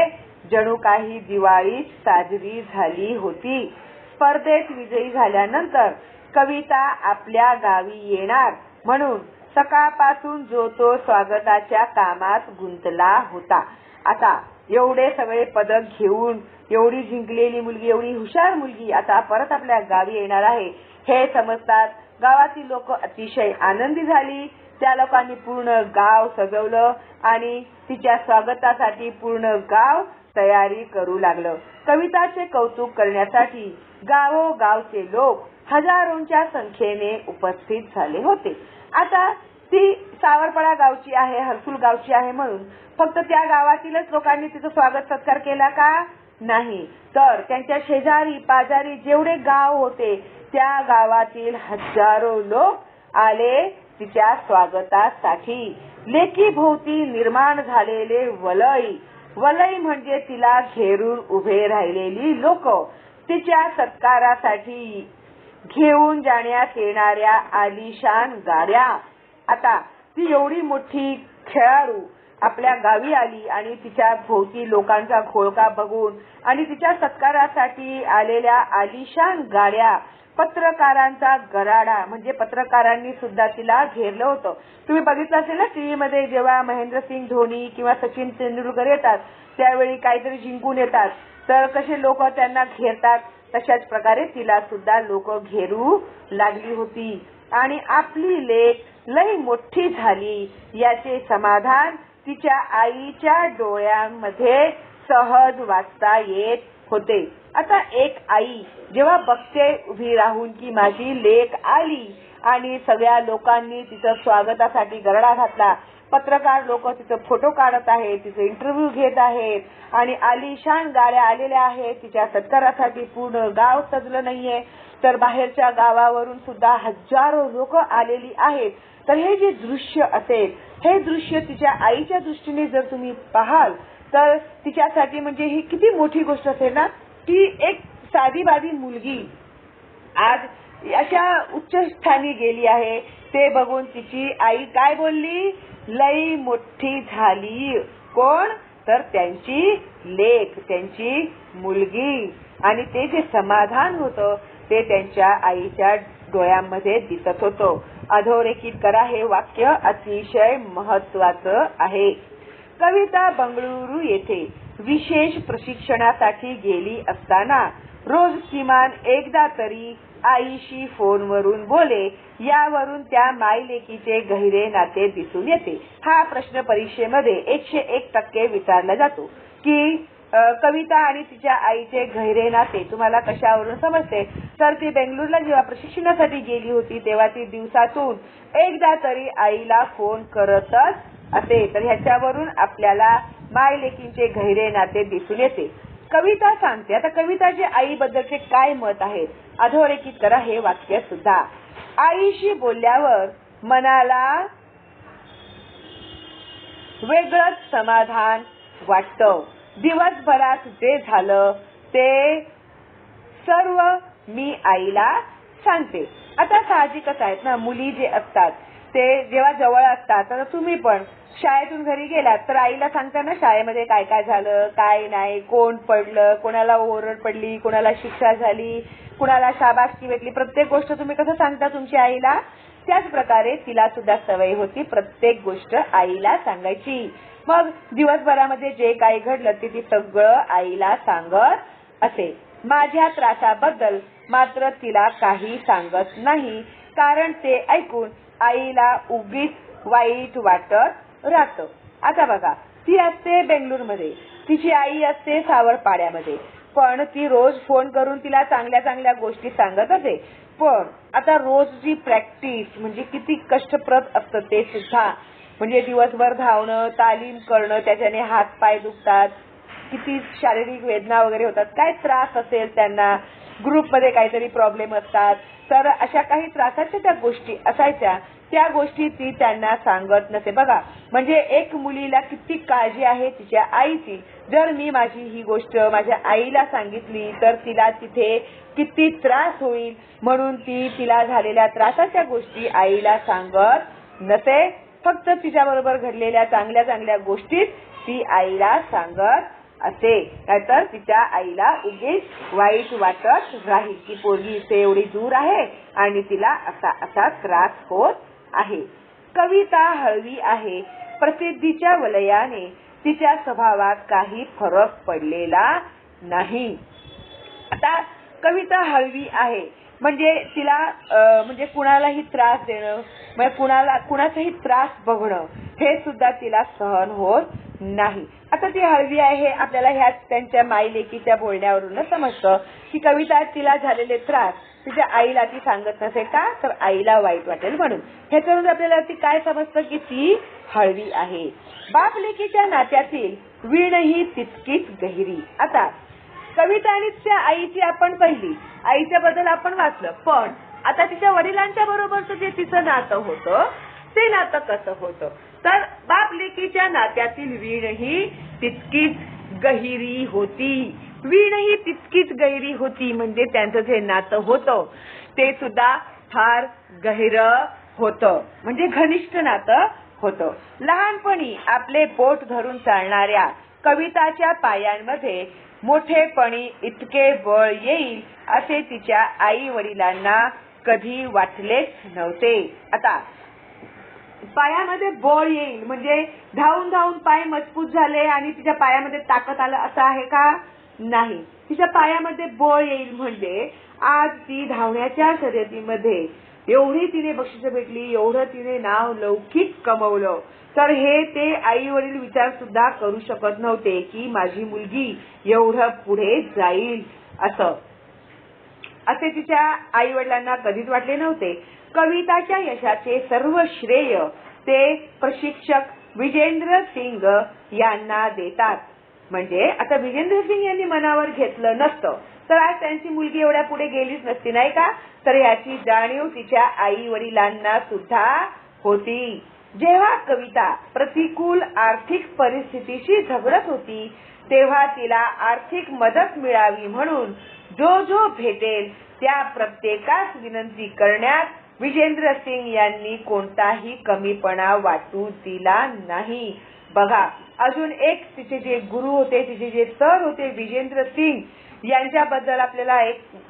जणू काही दिवाळी साजरी झाली होती. स्पर्धेत विजयी झाल्यानंतर कविता आपल्या गावी येणार म्हणून सकाळपासून जो तो स्वागताच्या कामात गुंतला होता. आता एवढे सगळे पदक घेऊन एवढी जिंकलेली मुलगी, एवढी हुशार मुलगी आता परत आपल्या गावी येणार आहे हे समजतात गावातील लोक अतिशय आनंदी झाली. त्या लोकांनी पूर्ण गाव सजवलं आणि तिच्या स्वागतासाठी पूर्ण गाव तयारी करू लागलं. कविताचे कौतुक करण्यासाठी गावोगावचे लोक हजारोंच्या संख्येने उपस्थित झाले होते. आता ती सावरपाडा गावची आहे, हर्सुल गावची आहे म्हणून फक्त त्या गावातीलच लोकांनी तिचं स्वागत सत्कार केला का? नाही, तर त्यांच्या शेजारी पाजारी जेवढे गाव होते त्या गावातील हजारो लोक आले तिच्या स्वागतासाठी. लेकी भोवती निर्माण झालेले वलय म्हणजे तिला घेरून उभे राहिलेली लोक, तिच्या सत्कारासाठी घेऊन जाण्यात येणाऱ्या आलिशान गाड्या. आता ती एवढी मोठी खेळाडू आपल्या गावी आली आणि तिच्या भोवती लोकांचा घोळका बघून आणि तिच्या सत्कारासाठी आलेल्या आलिशान गाड्या, पत्रकारांचा गराडा म्हणजे पत्रकारांनी सुद्धा तिला घेरलं होतं. तुम्ही बघितलं असेल ना टीव्ही मध्ये जेव्हा महेंद्रसिंग धोनी किंवा सचिन तेंडुलकर येतात त्यावेळी काहीतरी जिंकून येतात तर कसे लोक त्यांना घेरतात, तशाच प्रकारे तिला सुद्धा लोक घेरू लागली होती आणि आपली लेक लई मोठी झाली याचे समाधान तिच्या आईच्या डोळ्यांमध्ये सहज वाचता येत होते. आता एक आई जेव्हा बघते उभी राहून की माझी लेक आली आणि सगळ्या लोकांनी तिचं स्वागतासाठी गरडा घातला, पत्रकार लोक तिचं फोटो काढत आहेत, तिचे इंटरव्ह्यू घेत आहेत आणि आलिशान गाड्या आलेल्या आहेत, तिच्या सत्कारासाठी पूर्ण गाव सजलं नाहीये तर बाहेरच्या गावावरून सुद्धा हजारो लोक आलेली आहेत. तर हे जे दृश्य असेल हे दृश्य तिच्या आईच्या दृष्टीने जर तुम्ही पाहाल तर तिच्यासाठी म्हणजे ही किती मोठी गोष्ट असेल ना की एक साधीबाधी मुलगी आज अशा उच्च स्थानी गेली आहे. ते बघून तिची आई काय बोलली, लई मोठी झाली. कोण? तर त्यांची लेक, त्यांची मुलगी. आणि ते जे समाधान होतं ते त्यांच्या आईच्या डोळ्यांमध्ये दिसत होतं. अधोरेखित करा, हे वाक्य अतिशय महत्वाचं आहे. कविता बंगळुरू येथे विशेष प्रशिक्षणासाठी गेली असताना रोज किमान एकदा तरी आईशी फोनवरून बोले. यावरून त्या मायलेकीचे गहिरे नाते दिसून येते. हा प्रश्न परीक्षेमध्ये 101% विचारला जातो की कविता आणि तिच्या आईचे गहिरे नाते तुम्हाला कशावरून समजते. तर ती बेंगळूरला जेव्हा प्रशिक्षणासाठी गेली होती तेव्हा ती दिवसातून एकदा तरी आईला फोन करतच असे. तर ह्याच्यावरून आपल्याला मायलेकींचे गहिरे नाते दिसून येते. कविता सांगते. आता कविताचे आईबद्दलचे काय मत आहे अधोरेखित करा हे वाक्य सुद्धा. आईशी बोलल्यावर मनाला वेगळंच समाधान वाटतं. दिवसभरात जे झालं ते सर्व मी आईला सांगते. आता साहजिकच आहेत ना, मुली जे असतात ते जेव्हा जवळ असतात. आता तुम्ही पण शाळेतून घरी गेलात तर आईला सांगता ना शाळेमध्ये काय काय झालं, काय नाही, कोण पडलं, कोणाला ओरड पडली, कोणाला शिक्षा झाली, कोणाला शाबासकी भेटली. प्रत्येक गोष्ट तुम्ही कसं सांगता तुमच्या आईला. त्याच प्रकारे तिला सुद्धा सवय होती प्रत्येक गोष्ट आईला सांगायची. मग दिवसभरामध्ये जे काही घडलं ते ती सगळं आईला सांगत असे. माझ्या त्रासाबद्दल मात्र तिला काही सांगत नाही, कारण ते ऐकून आईला उगीच वाईट वाटत राहतं. आता बघा, ती असते बेंगळूरमध्ये, तिची आई असते सावरपाड्यामध्ये, पण ती रोज फोन करून तिला चांगल्या चांगल्या गोष्टी सांगत असे. पण आता रोजची प्रॅक्टिस म्हणजे किती कष्टप्रद असतं ते सुद्धा. म्हणजे दिवसभर धावणं, तालीम करणं, त्याच्याने हात पाय दुखतात, किती शारीरिक वेदना वगैरे होतात, काय त्रास असेल त्यांना, ग्रुपमध्ये काहीतरी प्रॉब्लेम असतात. तर अशा काही त्रासाच्या त्या गोष्टी असायच्या, त्या गोष्टी ती त्यांना सांगत नसे. बघा, म्हणजे एक मुलीला किती काळजी आहे तिच्या आईची. जर मी माझी ही गोष्ट माझ्या आईला सांगितली तर तिला तिथे किती त्रास होईल, म्हणून ती तिला झालेल्या त्रासाच्या गोष्टी आईला सांगत नसे. फक्त तिच्याबरोबर घडलेल्या चांगल्या चांगल्या गोष्टीच ती आईला सांगत असे. नाहीतर तिच्या आईला उगीच वाईट वाटत राहील की पोरगी इथे एवढी दूर आहे आणि तिला असा असा त्रास होत आहे. कविता हळवी आहे. प्रसिद्धीच्या वलयाने तिच्या स्वभावात काही फरक पडलेला नाही. आता कविता हळवी आहे म्हणजे तिला म्हणजे कुणालाही त्रास देणं, म्हणजे कुणाचाही त्रास बघणं हे सुद्धा तिला सहन होत नाही. आता ती हळवी आहे हे आपल्याला ह्याच त्यांच्या माईलेकीच्या बोलण्यावरून समजतं की कविता तिला झालेले त्रास तिच्या आईला ती सांगत नसे का, तर आईला वाईट वाटेल म्हणून. ह्याच्यावरून आपल्याला ती काय समजतं की ती हळवी आहे. बाप लेकीच्या नात्यातील वीण ही तितकीच गहिरी. आता कविता आणि तिच्या आईची आपण पहिली, आईच्या बद्दल आपण वाचलं, पण आता तिच्या वडिलांच्या बरोबरचं जे तिचं नातं होतं ते नातं कसं होतं, तर बाप लेकीच्या नात्यातील वीण ही तितकीच गहिरी होती. वीण ही तितकीच गहिरी होती म्हणजे त्यांचं जे नातं होतं ते सुद्धा फार गहिरं होतं, म्हणजे घनिष्ठ नातं होतं. लहानपणी आपले बोट धरून चालणाऱ्या कविताच्या पायांमध्ये मोठेपणी इतके बळ येईल असे तिच्या आई वडिलांना कधी वाटलेच नव्हते. आता पायामध्ये बळ येईल म्हणजे धावून धावून पाय मजबूत झाले आणि तिच्या पायामध्ये ताकद आलं असं आहे का, नाही. तिच्या पायामध्ये बळ येईल म्हणजे आज ती धावण्याच्या शर्यतीमध्ये एवढी तिने बक्षिसं भेटली, एवढं तिने नाव लौकिक कमवलं, तर हे ते आई वडील विचार सुद्धा करू शकत नव्हते की माझी मुलगी एवढं पुढे जाईल असं. असे तिच्या आई वडिलांना कधीच वाटले नव्हते. कविताच्या यशाचे सर्व श्रेय ते प्रशिक्षक विजेंद्र सिंग यांना देतात. म्हणजे आता विजेंद्र सिंग यांनी मनावर घेतलं नसतं तर आज त्यांची मुलगी एवढ्या पुढे गेलीच नसती, नाही का. तर याची जाणीव तिच्या आई वडिलांना सुद्धा होती. जेव्हा कविता प्रतिकूल आर्थिक परिस्थितीशी झगडत होती तेव्हा तिला आर्थिक मदत मिळावी म्हणून जो भेटेल त्या प्रत्येकास विनंती करण्यात विजेंद्र सिंग यांनी कोणताही कमीपणा वाटू दिला नाही. बघा, अजून एक तिचे जे गुरु होते, तिचे जे सर होते विजेंद्र सिंग यांच्याबद्दल आपल्याला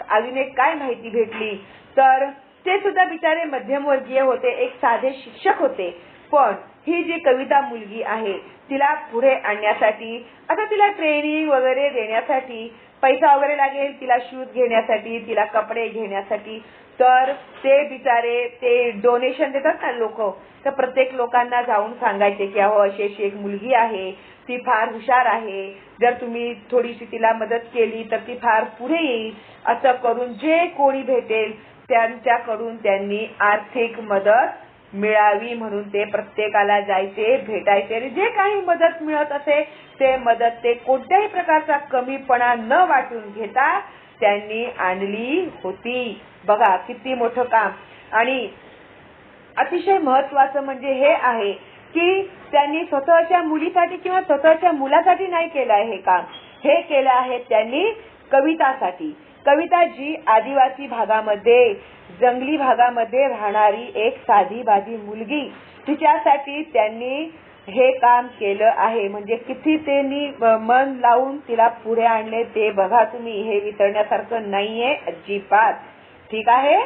अजून एक काय माहिती भेटली, तर ते सुद्धा बिचारे मध्यमवर्गीय होते, एक साधे शिक्षक होते. पण ही जी कविता मुलगी आहे तिला पुढे आणण्यासाठी, आता तिला ट्रेनिंग वगैरे देण्यासाठी पैसा वगैरे लागेल तिला शूज घेण्यासाठी, तिला कपडे घेण्यासाठी, तर ते बिचारे ते डोनेशन देतात ना लोक, तर प्रत्येक लोकांना जाऊन सांगायचे की अहो अशी अशी एक मुलगी आहे, ती फार हुशार आहे, जर तुम्ही थोडीशी तिला मदत केली तर ती फार पुढे येईल. असं करून जे कोणी भेटेल त्यांच्याकडून त्यांनी आर्थिक मदत मिळावी म्हणून ते प्रत्येकाला जायचे, भेटायचे आणि जे काही मदत मिळत असे ते मदत ते कोणत्याही प्रकारचा कमीपणा न वाटून घेता त्यांनी आणली होती. बघा किती मोठं काम. आणि अतिशय महत्वाचं म्हणजे हे आहे की त्यांनी स्वतःच्या मुलीसाठी किंवा स्वतःच्या मुलासाठी नाही केलं आहे हे काम, हे केलं आहे त्यांनी कवितासाठी. कविता जी आदिवासी भागामध्ये, जंगली भागामध्ये राहणारी एक साधी बाधी मुलगी, तिच्यासाठी त्यांनी हे काम केलं आहे. म्हणजे किती त्यांनी मन लावून तिला पुढे आणले ते बघा तुम्ही, हे विसरण्यासारखं नाहीये अजिबात. ठीक आहे.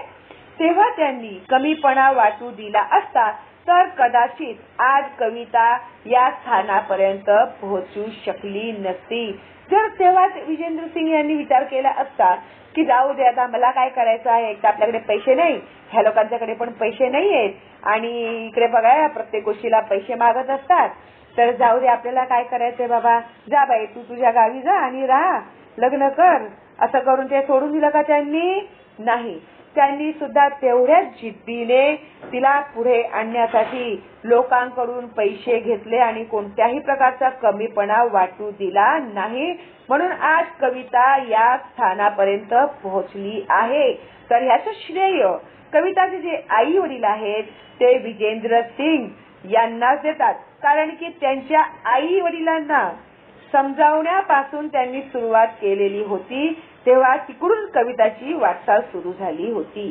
तेव्हा त्यांनी कमीपणा वाटू दिला असता तर कदाचित आज कविता या स्थानापर्यंत पोहोचू शकली नसती. जर तेव्हा विजेंद्र सिंग यांनी विचार केला असता की जाऊ दे आता मला काय करायचं आहे, एकतर आपल्याकडे पैसे नाही, ह्या लोकांच्याकडे पण पैसे नाही आहेत आणि इकडे बघा प्रत्येक गोष्टीला पैसे मागत असतात, तर जाऊ दे आपल्याला काय करायचंय बाबा, जा बाई तू तुझ्या गावी जा आणि राहा, लग्न कर, असं करून ते सोडून दिलं का त्यांनी? नाही. त्यांनी सुद्धा तेवढ्याच जिद्दीने तिला पुढे आणण्यासाठी लोकांकडून पैसे घेतले आणि कोणत्याही प्रकारचा कमीपणा वाटू दिला नाही. म्हणून आज कविता या स्थानापर्यंत पोहोचली आहे. तर ह्याचं श्रेय कविताचे जे आई वडील आहेत ते विजेंद्र सिंग यांनाच देतात. कारण की त्यांच्या आई वडिलांना समजावण्यापासून त्यांनी सुरुवात केलेली होती, तेव्हा तिकडून कविताची वाटचाल सुरू झाली होती.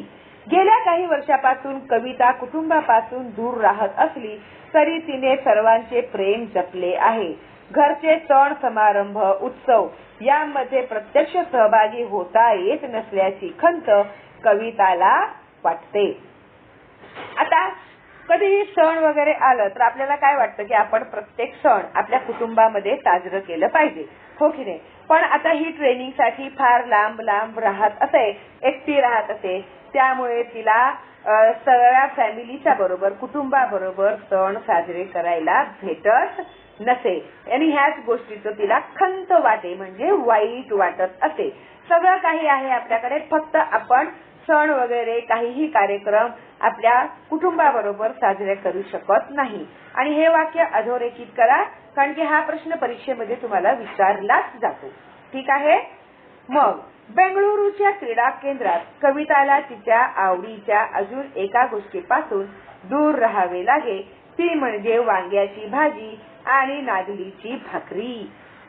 गेल्या काही वर्षापासून कविता कुटुंबापासून दूर राहत असली तरी तिने सर्वांचे प्रेम जपले आहे. घरचे सण समारंभ, उत्सव यामध्ये प्रत्यक्ष सहभागी होता येत नसल्याची खंत कविताला वाटते. आता कधीही सण वगैरे आलं तर आपल्याला काय वाटतं की आपण प्रत्येक सण आपल्या कुटुंबामध्ये साजरं केलं पाहिजे, हो की नाही? पण आता ही ट्रेनिंगसाठी फार लांब लांब राहत असे, एकटी राहत असे, त्यामुळे तिला सगळ्या फॅमिलीच्या बरोबर, कुटुंबाबरोबर सण साजरे करायला भेटत नसे आणि ह्याच गोष्टीचं तिला खंत वाटे, म्हणजे वाईट वाटत असे. सगळं काही आहे आपल्याकडे, फक्त आपण सण वगैरे काहीही कार्यक्रम आपल्या कुटुंबाबरोबर साजरे करू शकत नाही. आणि हे वाक्य अधोरेखित करा, कारण की हा प्रश्न परीक्षेमध्ये तुम्हाला विचारलाच जातो. ठीक आहे. मग बेंगळुरूच्या क्रीडा केंद्रात कविताला तिच्या आवडीच्या अजून एका गोष्टीपासून दूर राहावे लागे, ती म्हणजे वांग्याची भाजी आणि नागलीची भाकरी.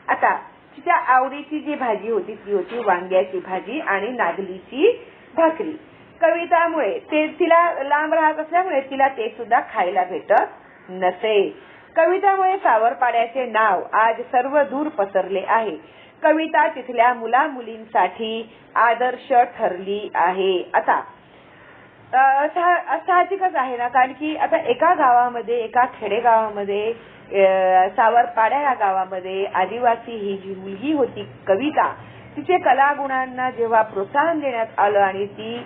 आता तिच्या आवडीची जी भाजी होती ती होती वांग्याची भाजी आणि नागलीची भाकरी. कवितामुळे ते तिला लांब राहत असल्यामुळे तिला ते सुद्धा खायला भेटत नसे. कवितामुळे सावरपाड्याचे नाव आज सर्व दूर पसरले आहे. कविता तिथल्या मुला मुलींसाठी आदर्श ठरली आहे. आता साहजिकच आहे ना, कारण की आता एका गावामध्ये, एका खेडेगावामध्ये, सावरपाड्या या गावामध्ये आदिवासी ही जी मुलगी होती कविता, तिचे कलागुणांना जेव्हा प्रोत्साहन देण्यात आलं आणि ती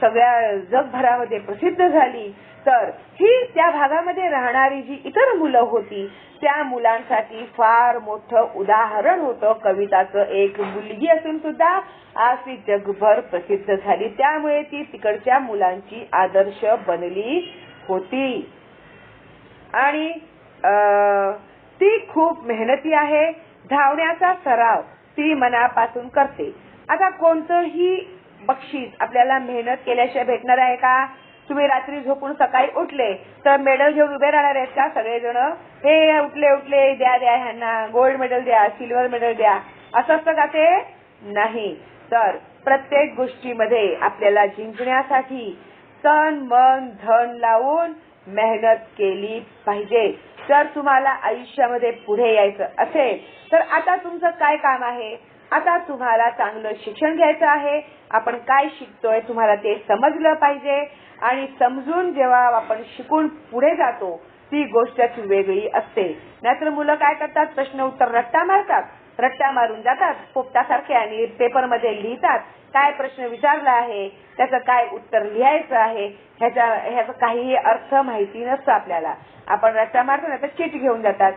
सगळ्या जगभरामध्ये प्रसिद्ध झाली, तर ही त्या भागामध्ये राहणारी जी इतर मुलं होती त्या मुलांसाठी फार मोठं उदाहरण होतं कविताचं. एक मुलगी असून सुद्धा आज ती जगभर प्रसिद्ध झाली, त्यामुळे ती तिकडच्या मुलांची आदर्श बनली होती. आणि ती खूप मेहनती आहे. धावण्याचा सराव ती मनापासून करते. आता कोणतंही बक्षीस आपल्याला मेहनत केल्याशिवाय भेटणार आहे का? तुम्ही रात्री झोपून सकाळी उठले तर मेडल घेऊन उभे राहणार आहेत का सगळेजण? हे उठले उठले द्या द्या ह्यांना गोल्ड मेडल द्या, सिल्वर मेडल द्या, असं असतं का ते? नाही. तर प्रत्येक गोष्टीमध्ये आपल्याला जिंकण्यासाठी तन मन धन लावून मेहनत केली पाहिजे. जर तुम्हाला आयुष्यामध्ये पुढे यायचं असेल तर आता तुमचं काय काम आहे? आता तुम्हाला चांगलं शिक्षण घ्यायचं आहे. आपण काय शिकतोय तुम्हाला ते समजलं पाहिजे आणि समजून जेव्हा आपण शिकून पुढे जातो ती गोष्टच वेगळी असते. नाहीतर मुलं काय करतात, प्रश्न उत्तर रट्टा मारतात, रट्टा मारून जातात पोपटासारखे आणि पेपरमध्ये लिहितात काय प्रश्न विचारला आहे, त्याचं काय उत्तर लिहायचं आहे, ह्याचा काहीही अर्थ माहिती नसतो आपल्याला. आपण रट्टा मारतो ना तर चिट घेऊन जातात,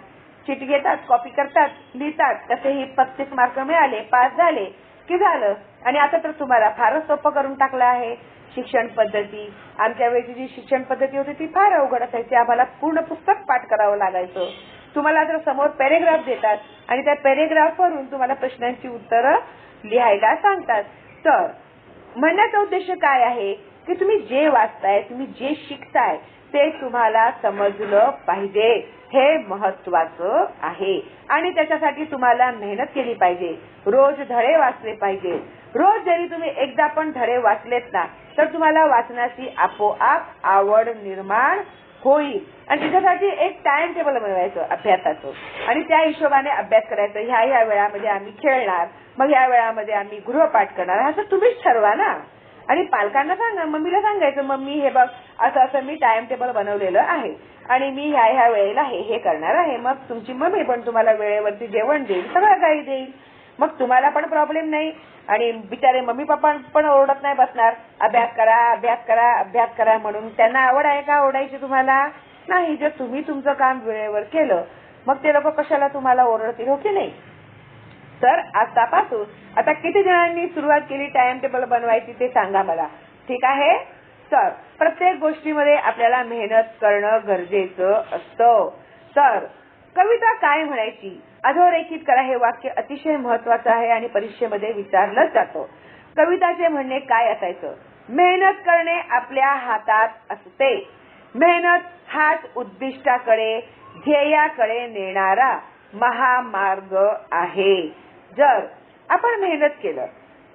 चिट घेतात, कॉपी करतात, लिहितात. तसेही 35 मार्क मिळाले, पास झाले की झालं. आणि आता तर तुम्हाला फारच सोपं करून टाकलं आहे शिक्षण पद्धती. आमच्या वेळची जी शिक्षण पद्धती होती ती फार अवघड असायची. आम्हाला पूर्ण पुस्तक पाठ करावं लागायचं. तुम्हाला जर समोर पॅरेग्राफ देतात आणि त्या पॅरेग्राफवरून तुम्हाला प्रश्नांची उत्तरं लिहायला सांगतात. तर म्हणण्याचा उद्देश काय आहे की तुम्ही जे वाचताय, तुम्ही जे शिकताय ते तुम्हाला समजलं पाहिजे, हे महत्वाचं आहे. आणि त्याच्यासाठी तुम्हाला मेहनत केली पाहिजे, रोज धडे वाचले पाहिजे. रोज जरी तुम्ही एकदा पण धडे वाचलेत ना तर तुम्हाला वाचनाची आपोआप आवड निर्माण होईल. आणि त्याच्यासाठी एक टाइम टेबल बनवायचं अभ्यासाचं आणि त्या हिशोबाने अभ्यास करायचं. ह्या वेळामध्ये आम्ही खेळणार, मग ह्या वेळामध्ये आम्ही गृहपाठ करणार, असं तुम्हीच ठरवा ना. आणि पालकांना सांगा, मम्मीला सांगायचं, मम्मी हे बघ असं असं मी टाइम टेबल बनवलेलं आहे आणि मी ह्या वेळेला हे करणार आहे. मग तुमची मम्मी पण तुम्हाला वेळेवरती जेवण देईल, सगळं काही देईल. मग तुम्हाला पण प्रॉब्लेम नाही आणि बिचारे मम्मी पप्पा पण ओरडत नाही बसणार अभ्यास करा अभ्यास करा अभ्यास करा म्हणून. त्यांना आवड आहे का ओरडायची तुम्हाला? नाही. जर तुम्ही तुमचं काम वेळेवर केलं मग ते लोक कशाला तुम्हाला ओरडतील, हो की नाही? तर आतापासून आता किती जणांनी सुरुवात केली टाइम टेबल बनवायची ते सांगा मला, ठीक आहे? तर प्रत्येक गोष्टीमध्ये आपल्याला मेहनत करणं गरजेचं असतं. तर कविता काय म्हणायची, अधोरेखित करा. हे वाक्य अतिशय महत्वाचं आहे आणि परीक्षेमध्ये विचारलं जातं. कविताचे म्हणणे काय असायचं? मेहनत करणे आपल्या हातात असते. मेहनत हाच उद्दिष्टाकडे, ध्येयाकडे नेणारा महामार्ग आहे. जर आपण मेहनत केलं,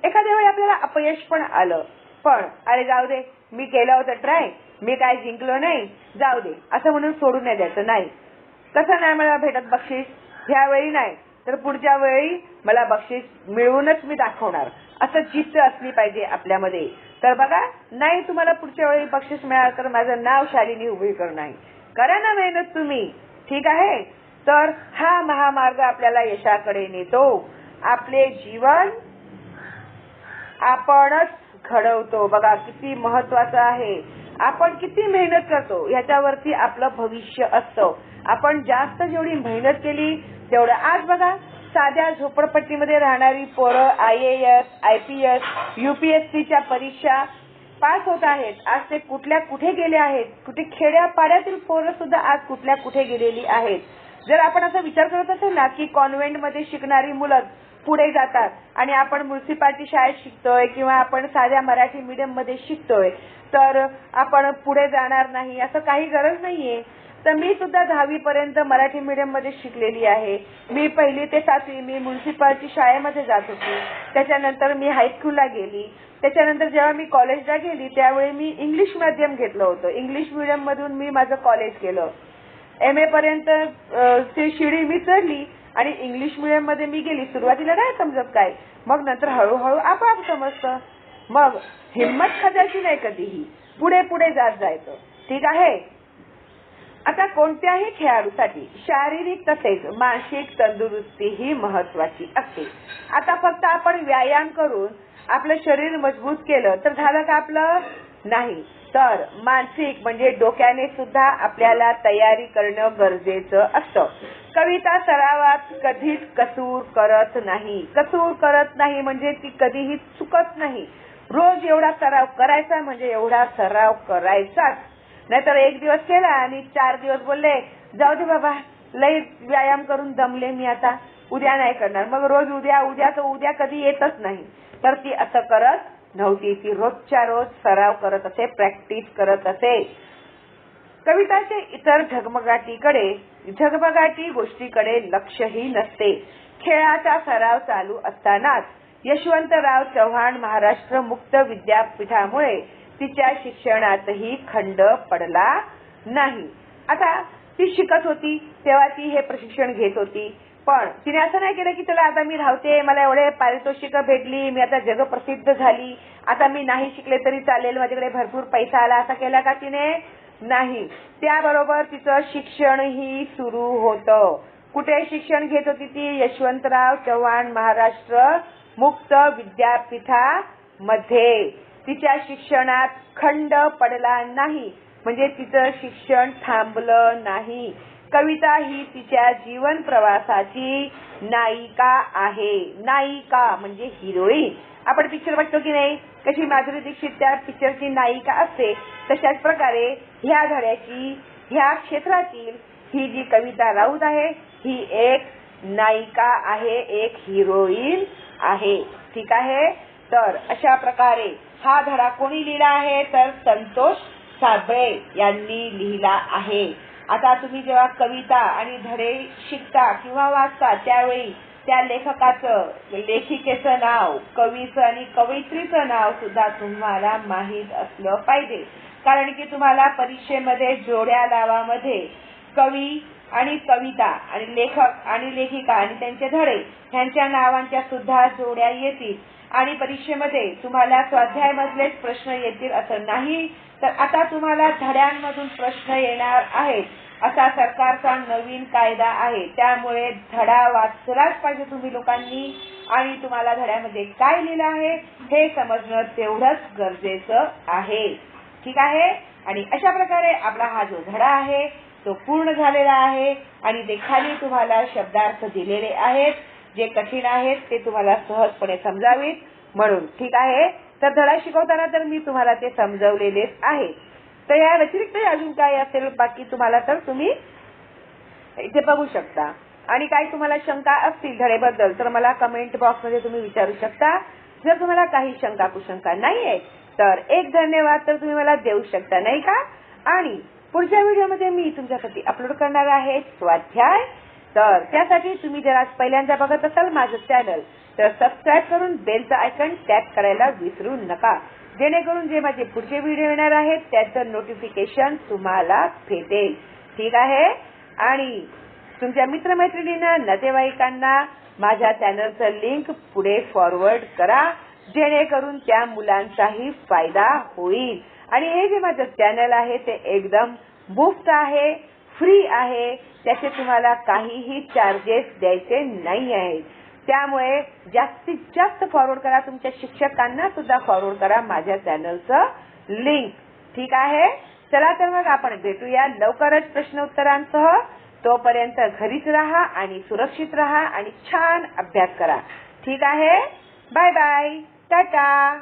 एखाद्या वेळी आपल्याला अपयश पण आलं, पण अरे जाऊ दे, मी केलं होतं ट्राय, मी काय जिंकलो नाही, जाऊ दे असं म्हणून सोडून नाही द्यायचं. नाही, कसं नाही मला भेटत बक्षीस, ह्यावेळी नाही तर पुढच्या वेळी मला बक्षीस मिळवूनच मी दाखवणार, असं जिद्द असली पाहिजे आपल्यामध्ये. तर बघा, नाही तुम्हाला पुढच्या वेळी बक्षीस मिळालं तर माझं नाव शालिनी उभेकर नाही, करा ना मेहनत तुम्ही, ठीक आहे? तर हा महामार्ग आपल्याला यशाकडे नेतो. आपले जीवन आपणच घडवतो. बघा किती महत्वाचं आहे. आपण किती मेहनत करतो ह्याच्यावरती आपलं भविष्य असतं. आपण जास्त जेवढी मेहनत केली तेवढं, आज बघा साध्या झोपडपट्टीमध्ये राहणारी पोरं IAS, IPS, UPSCच्या परीक्षा पास होत आहेत. आज ते कुठे गेले आहेत, कुठे खेड्यापाड्यातील पोरं सुद्धा आज कुठे गेलेली आहेत. जर आपण असा विचार करत असेल ना की कॉन्व्हेंटमध्ये शिकणारी मुलं पुढे जातात आणि आपण म्युन्सिपाल्टी शाळेत शिकतोय किंवा आपण साध्या मराठी मीडियम मध्ये शिकतोय तर आपण पुढे जाणार नाही, असं काही गरज नाहीये. तर मी सुद्धा 10वी पर्यंत मराठी मीडियम मध्ये शिकलेली आहे. मी 1ली ते 7वी मी म्युन्सिपाल्टी शाळेमध्ये जात होती. त्याच्यानंतर मी हायस्कूलला गेली. त्याच्यानंतर जेव्हा मी कॉलेजला गेली त्यावेळी मी इंग्लिश माध्यम घेतलं होतं. इंग्लिश मीडियम मधून मी माझं कॉलेज केलं. MA पर्यंत ती शिडी मी चढली आणि इंग्लिश मीडियम मध्ये मी गेली. सुरुवातीला नाही समजत काय, मग नंतर हळूहळू आपोआप समजतं. मग हिंमत खजायची नाही कधीही, पुढे पुढे जात जायचं, ठीक आहे? आता कोणत्याही खेळाडूसाठी शारीरिक तसेच मानसिक तंदुरुस्ती ही महत्वाची असते. आता फक्त आपण व्यायाम करून आपलं शरीर मजबूत केलं तर झालं का आपलं? नाही. तर मानसिक म्हणजे डोक्याने सुद्धा आपल्याला तयारी करणं गरजेचं असतं. कविता सरावात कधीच कसूर करत नाही. कसूर करत नाही म्हणजे ती कधीही चुकत नाही. रोज एवढा सराव करायचा म्हणजे एवढा सराव करायचाच. नाहीतर एक दिवस केला आणि 4 दिवस बोलले जाऊ दे बाबा, लई व्यायाम करून दमले मी, आता उद्या नाही करणार. मग रोज उद्या कधी येतच नाही. तर ती असं करत नव्हती. ती रोजच्या रोज सराव करत असे, प्रॅक्टिस करत असे. कविताचे इतर झगमगाटी गोष्टीकडे लक्षही नसते. खेळाचा सराव चालू असतानाच यशवंतराव चव्हाण महाराष्ट्र मुक्त विद्यापीठामुळे तिच्या शिक्षणातही खंड पडला नाही. आता ती शिकत होती तेव्हा ती हे प्रशिक्षण घेत होती, पण तिने असं नाही केलं की चला आता मी राहते, मला एवढे पारितोषिक भेटली, मी आता जगप्रसिद्ध झाली, आता मी नाही शिकले तरी चालेल, माझ्याकडे भरपूर पैसा आला, असा केला का तिने? नाही. त्याबरोबर तिचं शिक्षणही सुरू होतं. कुठे शिक्षण घेत होती ती? यशवंतराव चव्हाण महाराष्ट्र मुक्त विद्यापीठामध्ये. तिच्या शिक्षणात खंड पडला नाही, म्हणजे तिचं शिक्षण थांबलं नाही. कविता ही तिच्या जीवन प्रवासाची नायिका आहे. नायिका म्हणजे हिरोईन. आपण पिक्चर बघतो की नाही, कशी माधुरी दीक्षित त्या पिक्चरची नायिका असते, तशाच प्रकारे ह्या धड्याची, ह्या क्षेत्रातील ही जी कविता राऊत आहे ही एक नायिका आहे, एक हिरोईन आहे. ठीक आहे. तर अशा प्रकारे हा धडा कोणी लिहिला आहे? तर संतोष साबळे यांनी लिहिला आहे. आता तुम्ही जेव्हा कविता आणि धडे शिकता किंवा वाचता त्यावेळी त्या लेखकाचं, लेखिकेचं नाव, कवीचं आणि कवयित्रीचं नाव सुद्धा तुम्हाला माहीत असलं पाहिजे. कारण की तुम्हाला परीक्षेमध्ये जोड्या लावामध्ये कवी आणि कविता आणि लेखक आणि लेखिका आणि त्यांचे धडे ह्यांच्या नावांच्या सुद्धा जोड्या येतील. आणि परीक्षेमध्ये तुम्हाला स्वाध्यायामधलेच प्रश्न येतील असं नाही, तर आता तुम्हाला धड्यांमधून प्रश्न येणार आहेत. असा सरकारचा नवीन कायदा आहे. त्यामुळे धडा वाचलाच पाहिजे तुम्ही लोकांनी. आणि तुम्हाला धड्यामध्ये काय लिहिलं आहे हे समजणं तेवढंच गरजेचं आहे. ठीक आहे. आणि अशा प्रकारे आपला हा जो धडा आहे तो पूर्ण झालेला आहे. आणि ते खाली तुम्हाला शब्दार्थ दिलेले आहेत, जे कठीण आहेत ते तुम्हाला सहजपणे समजावीत म्हणून. ठीक आहे. तर धडा शिकवताना तर मी तुम्हाला ते समजवलेलेच आहे. तर या व्यतिरिक्त अजून काय असेल बाकी तुम्हाला तर तुम्ही इथे बघू शकता. आणि काही तुम्हाला शंका असतील धडेबद्दल तर मला कमेंट बॉक्समध्ये तुम्ही विचारू शकता. जर तुम्हाला काही शंका कुशंका नाहीये तर एक धन्यवाद तर तुम्ही मला देऊ शकता, नाही का? आणि पुढच्या व्हिडिओमध्ये मी तुमच्यासाठी अपलोड करणार आहे स्वाध्याय. तर त्यासाठी तुम्ही जर आज पहिल्यांदा बघत असाल माझं चॅनल तर सबस्क्राईब करून बेलचं आयकॉन टॅप करायला विसरू नका, जेणेकरून जे माझे पुढचे व्हिडिओ येणार आहेत त्याचं नोटिफिकेशन तुम्हाला भेटेल. ठीक आहे. आणि तुमच्या मित्रमैत्रिणींना, नातेवाईकांना माझ्या चॅनलचं लिंक पुढे फॉरवर्ड करा, जेणेकरून त्या मुलांचाही फायदा होईल. आणि हे जे माझं चॅनल आहे ते एकदम मुफ्त आहे, फ्री आहे. त्याचे तुम्हाला काहीही चार्जेस द्यायचे नाही आहेत. त्यामुळे जास्तीत जास्त फॉरवर्ड करा. तुमच्या शिक्षकांना सुद्धा फॉरवर्ड करा माझ्या चॅनलचं लिंक. ठीक आहे. चला तर मग आपण भेटूया लवकरच प्रश्न उत्तरांसह. तोपर्यंत घरीच राहा आणि सुरक्षित राहा आणि छान अभ्यास करा. ठीक आहे. Bye bye. टाटा.